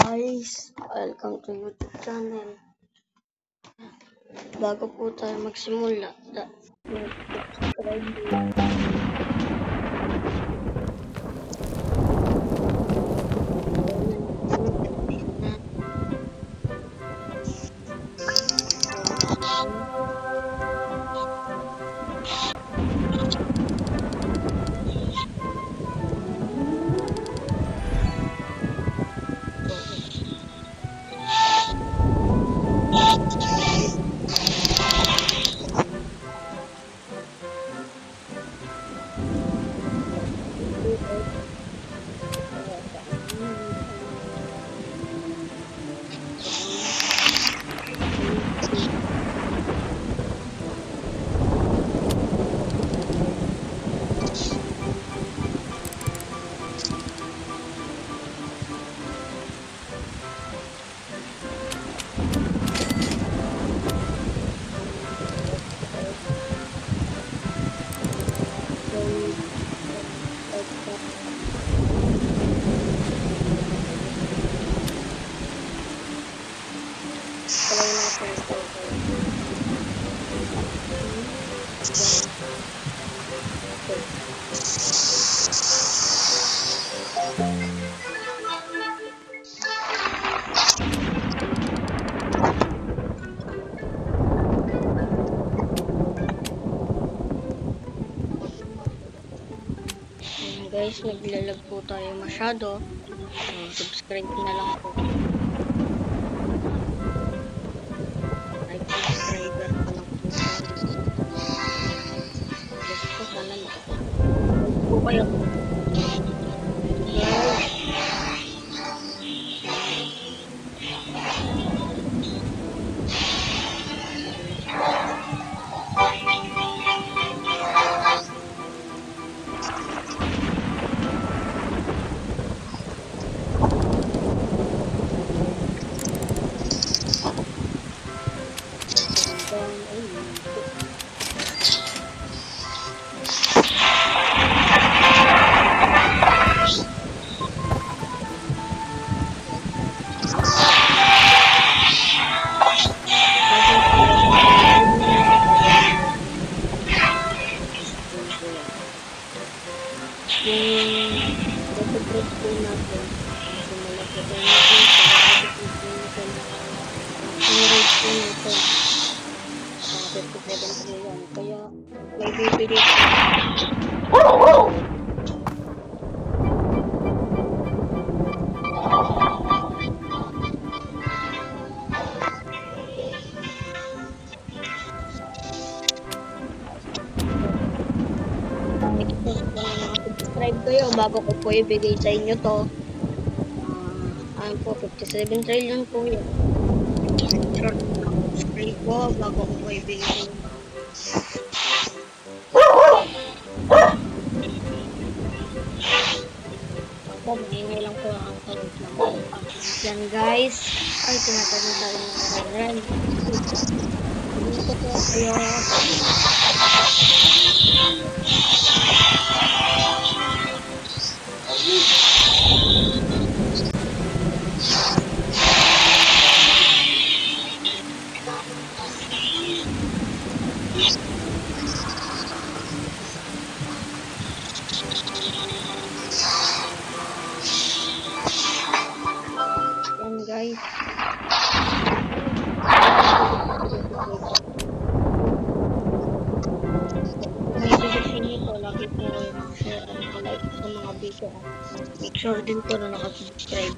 Guys, welcome to YouTube channel. Bago po tayo magsimula, subscribe. Guys, naglalag po tayo masyado. Subscribe na lang po. Ay, subscriber pa lang po. Gusto ko sana makapag po kayo. Kaya may bibili subscribe kayo bago ko po ibigay sa inyo to. Ano po, 57 trillion po yun. Subscribe po bago ko po ibigay sa inyo. Maingay lang po ang tawag lang. Yan guys. Ay, tinatawag tayo ng red. Dito po kayo. Guys, may video nito, lagi po share and like sa mga video. Make sure din po na nakasubscribe.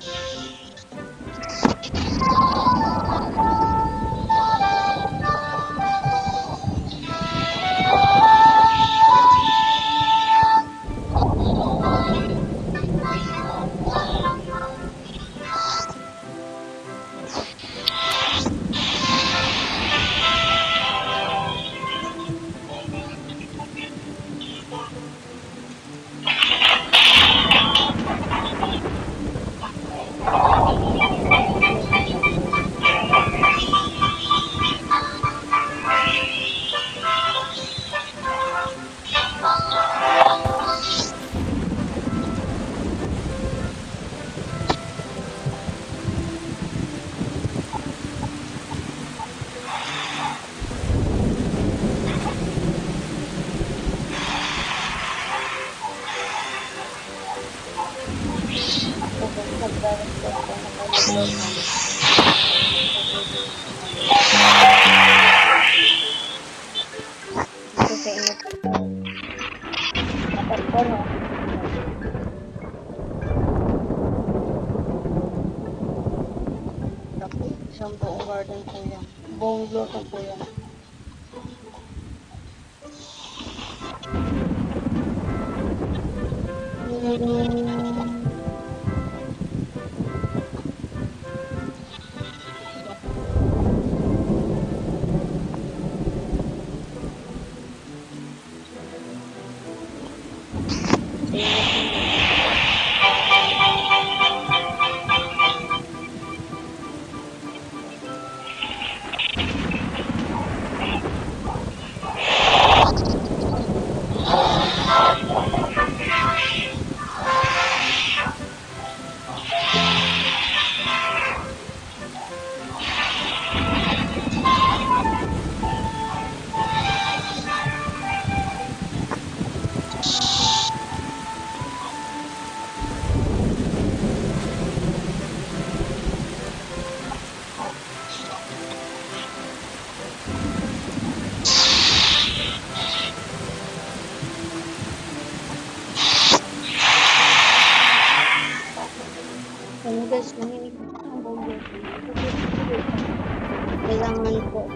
Basta nakalagay lang. Dito sa inyo po. Dapat po, no? Tapos, isang buong garden po yan. Buong luto po yan. Ano guys, nanginig ang buong luto. Kailangan po.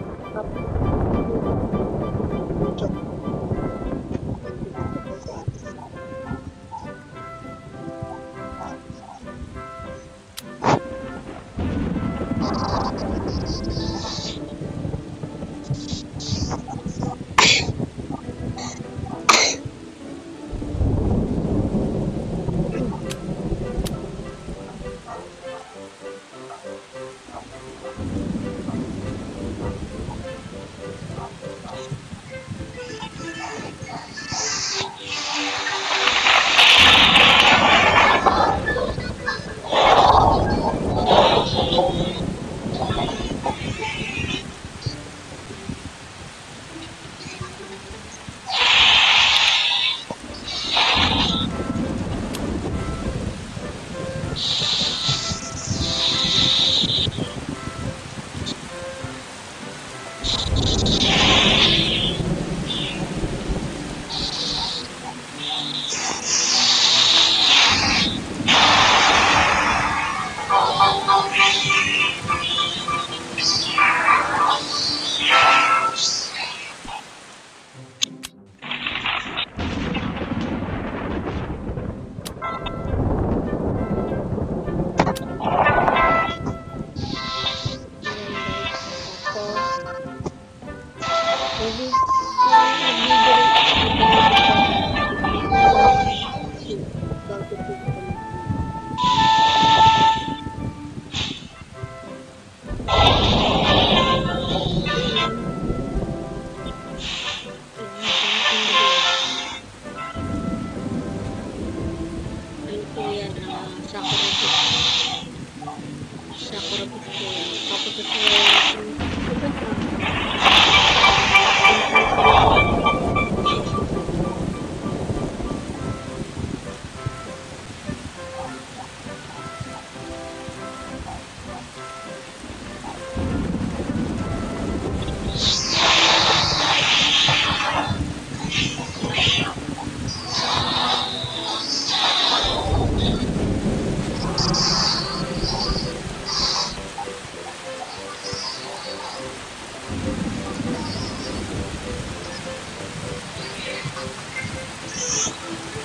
Sakura Biscuit. Tapos ito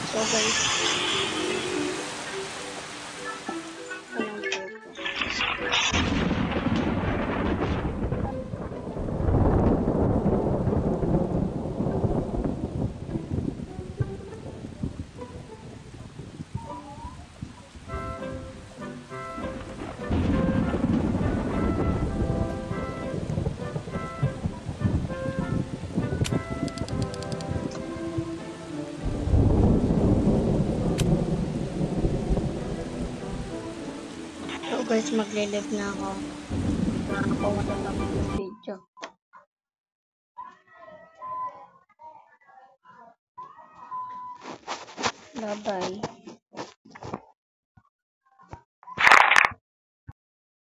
so guys, guys, magle-live na ako. Kailangan ko matatapos yung video. Bye-bye.